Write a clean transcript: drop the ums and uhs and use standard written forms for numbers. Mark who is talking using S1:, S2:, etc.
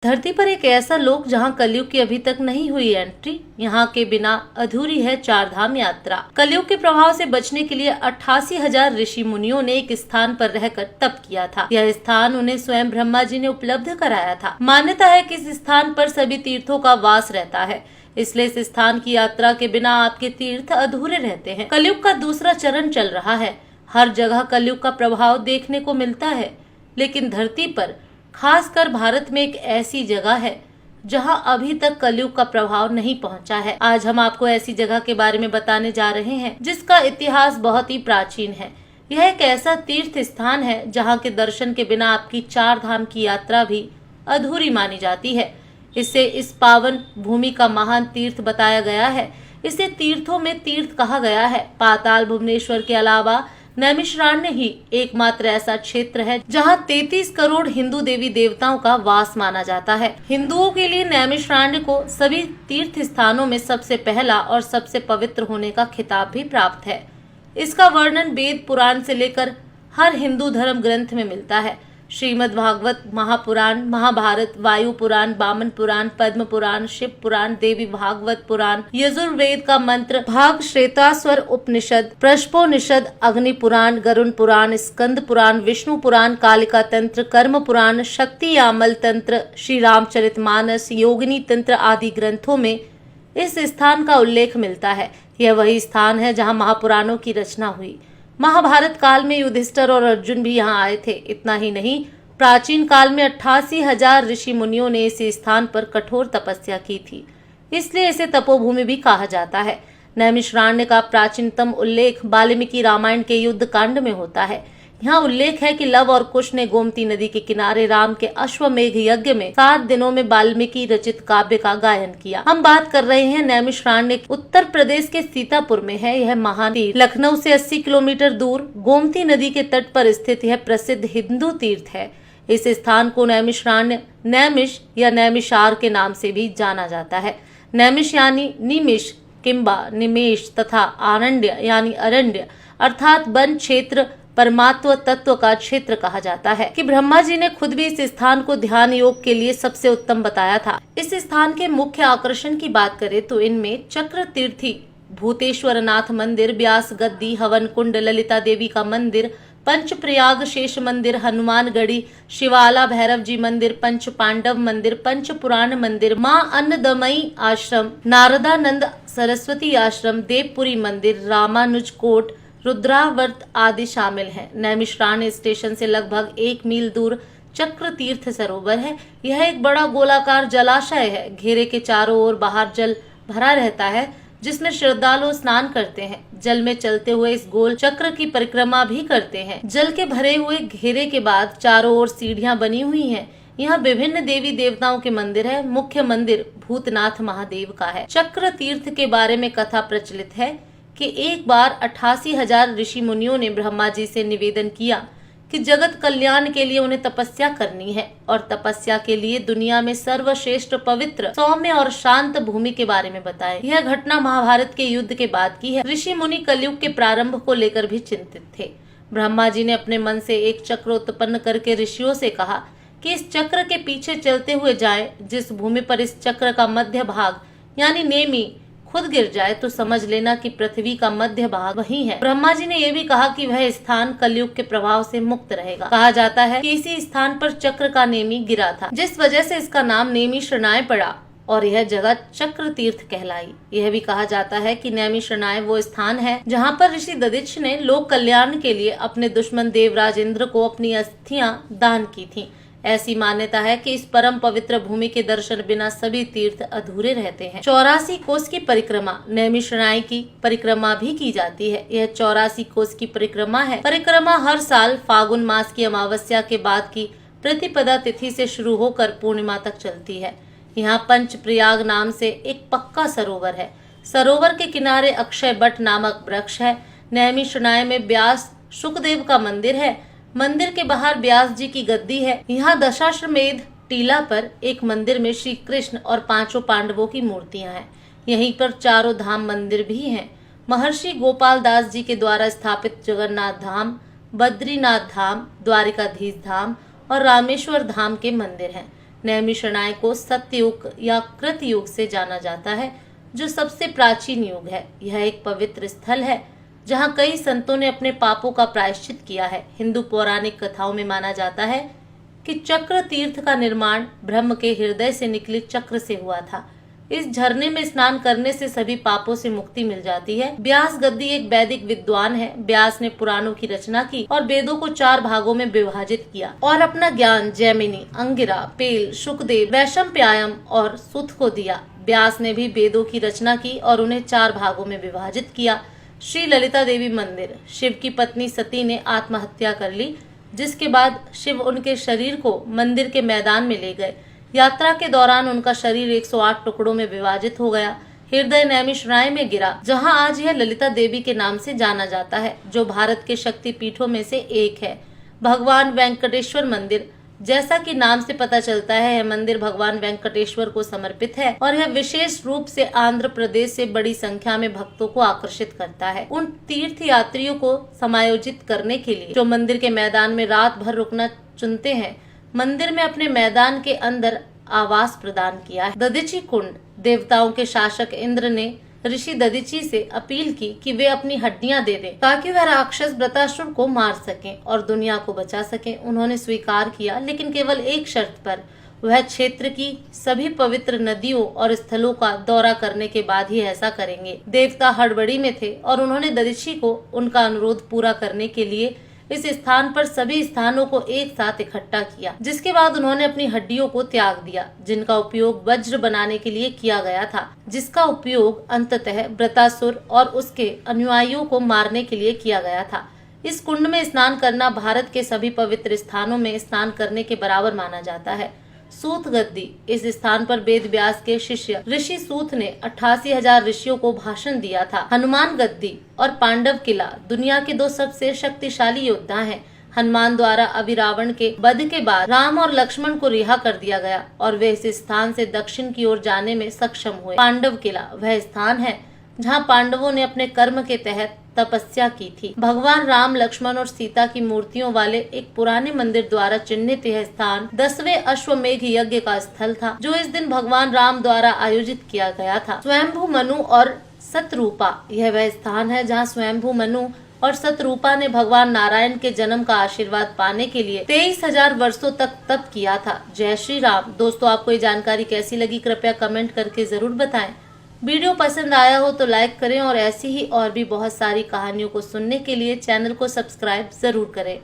S1: धरती पर एक ऐसा लोक जहां कलयुग की अभी तक नहीं हुई एंट्री, यहाँ के बिना अधूरी है चार धाम यात्रा। कलयुग के प्रभाव से बचने के लिए 88,000 ऋषि मुनियों ने एक स्थान पर रहकर तप किया था। यह स्थान उन्हें स्वयं ब्रह्मा जी ने उपलब्ध कराया था। मान्यता है कि इस स्थान पर सभी तीर्थों का वास रहता है, इसलिए इस स्थान की यात्रा के बिना आपके तीर्थ अधूरे रहते हैं। कलयुग का दूसरा चरण चल रहा है। हर जगह कलयुग का प्रभाव देखने को मिलता है, लेकिन धरती पर खासकर भारत में एक ऐसी जगह है जहां अभी तक कलयुग का प्रभाव नहीं पहुंचा है। आज हम आपको ऐसी जगह के बारे में बताने जा रहे हैं जिसका इतिहास बहुत ही प्राचीन है। यह एक ऐसा तीर्थ स्थान है जहां के दर्शन के बिना आपकी चार धाम की यात्रा भी अधूरी मानी जाती है। इसे इस पावन भूमि का महान तीर्थ बताया गया है। इसे तीर्थों में तीर्थ कहा गया है। पाताल भुवनेश्वर के अलावा नैमिषारण्य ही एकमात्र ऐसा क्षेत्र है जहां 33 करोड़ हिंदू देवी देवताओं का वास माना जाता है। हिंदुओं के लिए नैमिषारण्य को सभी तीर्थ स्थानों में सबसे पहला और सबसे पवित्र होने का खिताब भी प्राप्त है। इसका वर्णन वेद पुराण से लेकर हर हिंदू धर्म ग्रंथ में मिलता है। श्रीमद् भागवत, महापुराण, महाभारत, वायु पुराण, वामन पुराण, पद्म पुराण, शिव पुराण, देवी भागवत पुराण, यजुर्वेद का मंत्र भाग, श्वेताश्वर उपनिषद, प्रश्पोनिषद, अग्नि पुराण, गरुण पुराण, स्कंद पुराण, विष्णु पुराण, कालिका तंत्र, कर्म पुराण, शक्ति यामल तंत्र, श्री रामचरितमानस, योगिनी तंत्र आदि ग्रंथों में इस स्थान का उल्लेख मिलता है। यह वही स्थान है जहाँ महापुराणों की रचना हुई। महाभारत काल में युधिष्ठिर और अर्जुन भी यहाँ आए थे। इतना ही नहीं, प्राचीन काल में 88,000 ऋषि मुनियों ने इस स्थान पर कठोर तपस्या की थी, इसलिए इसे तपोभूमि भी कहा जाता है। नैमिषारण्य का प्राचीनतम उल्लेख वाल्मीकि रामायण के युद्ध कांड में होता है। यहाँ उल्लेख है कि लव और कुश ने गोमती नदी के किनारे राम के अश्वमेघ यज्ञ में 7 दिनों में वाल्मीकि रचित काव्य का गायन किया। हम बात कर रहे हैं नैमिषारण्य, उत्तर प्रदेश के सीतापुर में है। यह महान तीर्थ लखनऊ से 80 किलोमीटर दूर गोमती नदी के तट पर स्थित यह प्रसिद्ध हिंदू तीर्थ है। इस स्थान को नैमिषारण्य, नैमिष या नैमिषार के नाम से भी जाना जाता है। नैमिष यानी निमिष किंबा निमेष तथा आरण्य यानी अरण्य अर्थात वन क्षेत्र, परमात्व तत्व का क्षेत्र कहा जाता है कि ब्रह्मा जी ने खुद भी इस स्थान को ध्यान योग के लिए सबसे उत्तम बताया था। इस स्थान के मुख्य आकर्षण की बात करें तो इनमें चक्र तीर्थी भूतेश्वर नाथ मंदिर, व्यास गद्दी, हवन कुंड, ललिता देवी का मंदिर, पंच प्रयाग शेष मंदिर, हनुमानगढ़ी, शिवाला भैरव जी मंदिर, पंच पांडव मंदिर, पंच पुराण मंदिर, माँ अन्नदमयी आश्रम, नारदानंद सरस्वती आश्रम, देवपुरी मंदिर, रामानुज कोट, रुद्रावर्त आदि शामिल हैं। नैमिषारण्य स्टेशन से लगभग 1 मील दूर चक्र तीर्थ सरोवर है। यह एक बड़ा गोलाकार जलाशय है। घेरे के चारों ओर बाहर जल भरा रहता है जिसमें श्रद्धालु स्नान करते हैं। जल में चलते हुए इस गोल चक्र की परिक्रमा भी करते हैं। जल के भरे हुए घेरे के बाद चारों ओर सीढ़ियां बनी हुई हैं। यहाँ विभिन्न देवी देवताओं के मंदिर है। मुख्य मंदिर भूतनाथ महादेव का है। चक्र तीर्थ के बारे में कथा प्रचलित है कि एक बार 88,000 ऋषि मुनियों ने ब्रह्मा जी से निवेदन किया कि जगत कल्याण के लिए उन्हें तपस्या करनी है और तपस्या के लिए दुनिया में सर्वश्रेष्ठ, पवित्र, सौम्य और शांत भूमि के बारे में बताएं। यह घटना महाभारत के युद्ध के बाद की है। ऋषि मुनि कलयुग के प्रारंभ को लेकर भी चिंतित थे। ब्रह्मा जी ने अपने मन से एक चक्र उत्पन्न करके ऋषियों से कहा कि इस चक्र के पीछे चलते हुए जाएं। जिस भूमि पर इस चक्र का मध्य भाग यानी नेमी खुद गिर जाए तो समझ लेना कि पृथ्वी का मध्य भाग वही है। ब्रह्मा जी ने यह भी कहा कि वह स्थान कलयुग के प्रभाव से मुक्त रहेगा। कहा जाता है कि इसी स्थान पर चक्र का नेमी गिरा था, जिस वजह से इसका नाम नैमिषारण्य पड़ा और यह जगह चक्र तीर्थ कहलाई। यह भी कहा जाता है कि नैमिषारण्य वो स्थान है जहाँ पर ऋषि दधिच ने लोक कल्याण के लिए अपने दुश्मन देवराज इंद्र को अपनी अस्थियां दान की थी। ऐसी मान्यता है कि इस परम पवित्र भूमि के दर्शन बिना सभी तीर्थ अधूरे रहते हैं। 84 कोस की परिक्रमा, नैमिषारण्य की परिक्रमा भी की जाती है। यह 84 कोस की परिक्रमा है। परिक्रमा हर साल फागुन मास की अमावस्या के बाद की प्रतिपदा तिथि से शुरू होकर पूर्णिमा तक चलती है। यहाँ पंच प्रयाग नाम से एक पक्का सरोवर है। सरोवर के किनारे अक्षय बट नामक वृक्ष है। नैमिषारण्य में व्यास शुकदेव का मंदिर है। मंदिर के बाहर व्यास जी की गद्दी है। यहाँ दशाश्वमेध टीला पर एक मंदिर में श्री कृष्ण और 5 पांडवों की मूर्तियां हैं। यहीं पर 4 धाम मंदिर भी हैं। महर्षि गोपाल दास जी के द्वारा स्थापित जगन्नाथ धाम, बद्रीनाथ धाम, द्वारिकाधीश धाम और रामेश्वर धाम के मंदिर हैं। नैमिषारण्य को सत्ययुग या कृतयुग से जाना जाता है, जो सबसे प्राचीन युग है। यह एक पवित्र स्थल है जहां कई संतों ने अपने पापों का प्रायश्चित किया है। हिंदू पौराणिक कथाओं में माना जाता है कि चक्र तीर्थ का निर्माण ब्रह्म के हृदय से निकले चक्र से हुआ था। इस झरने में स्नान करने से सभी पापों से मुक्ति मिल जाती है। व्यास गद्दी एक वैदिक विद्वान है। व्यास ने पुराणों की रचना की और वेदों को 4 भागों में विभाजित किया और अपना ज्ञान जैमिनी, अंगिरा, पेल, शुकदेव, वैशंपायन और सुत को दिया। व्यास ने भी वेदों की रचना की और उन्हें 4 भागों में विभाजित किया। श्री ललिता देवी मंदिर। शिव की पत्नी सती ने आत्महत्या कर ली, जिसके बाद शिव उनके शरीर को मंदिर के मैदान में ले गए। यात्रा के दौरान उनका शरीर 108 टुकड़ों में विभाजित हो गया। हृदय नैमिषारण्य में गिरा, जहां आज यह ललिता देवी के नाम से जाना जाता है, जो भारत के शक्ति पीठों में से एक है। भगवान वेंकटेश्वर मंदिर। जैसा कि नाम से पता चलता है, यह मंदिर भगवान वेंकटेश्वर को समर्पित है और यह विशेष रूप से आंध्र प्रदेश से बड़ी संख्या में भक्तों को आकर्षित करता है। उन तीर्थ यात्रियों को समायोजित करने के लिए जो मंदिर के मैदान में रात भर रुकना चुनते हैं, मंदिर में अपने मैदान के अंदर आवास प्रदान किया है। दधीची कुंड। देवताओं के शासक इंद्र ने ऋषि दधीची से अपील की कि वे अपनी हड्डियां दे दें ताकि वह राक्षस वृत्रासुर को मार सकें और दुनिया को बचा सकें। उन्होंने स्वीकार किया, लेकिन केवल एक शर्त पर। वह क्षेत्र की सभी पवित्र नदियों और स्थलों का दौरा करने के बाद ही ऐसा करेंगे। देवता हड़बड़ी में थे और उन्होंने दधीची को उनका अनुरोध पूरा करने के लिए इस स्थान पर सभी स्थानों को एक साथ इकट्ठा किया, जिसके बाद उन्होंने अपनी हड्डियों को त्याग दिया, जिनका उपयोग वज्र बनाने के लिए किया गया था, जिसका उपयोग अंततः वृत्रासुर और उसके अनुयायियों को मारने के लिए किया गया था। इस कुंड में स्नान करना भारत के सभी पवित्र स्थानों में स्नान करने के बराबर माना जाता है। सूत गद्दी। इस स्थान पर वेद व्यास के शिष्य ऋषि सूत ने 88,000 ऋषियों को भाषण दिया था। हनुमान गद्दी और पांडव किला दुनिया के 2 सबसे शक्तिशाली योद्धा हैं। हनुमान द्वारा अभिरावण के वध के बाद राम और लक्ष्मण को रिहा कर दिया गया और वे इस स्थान से दक्षिण की ओर जाने में सक्षम हुए। पांडव किला वह स्थान है जहाँ पांडवों ने अपने कर्म के तहत तपस्या की थी। भगवान राम, लक्ष्मण और सीता की मूर्तियों वाले एक पुराने मंदिर द्वारा चिन्हित यह स्थान 10वें अश्वमेघ यज्ञ का स्थल था, जो इस दिन भगवान राम द्वारा आयोजित किया गया था। स्वयंभू मनु और सतरूपा। यह वह स्थान है जहाँ स्वयंभू मनु और सतरूपा ने भगवान नारायण के जन्म का आशीर्वाद पाने के लिए 23,000 वर्षों तक तप किया था। जय श्री राम। दोस्तों, आपको ये जानकारी कैसी लगी, कृपया कमेंट करके जरूर बताएं। वीडियो पसंद आया हो तो लाइक करें और ऐसी ही और भी बहुत सारी कहानियों को सुनने के लिए चैनल को सब्सक्राइब जरूर करें।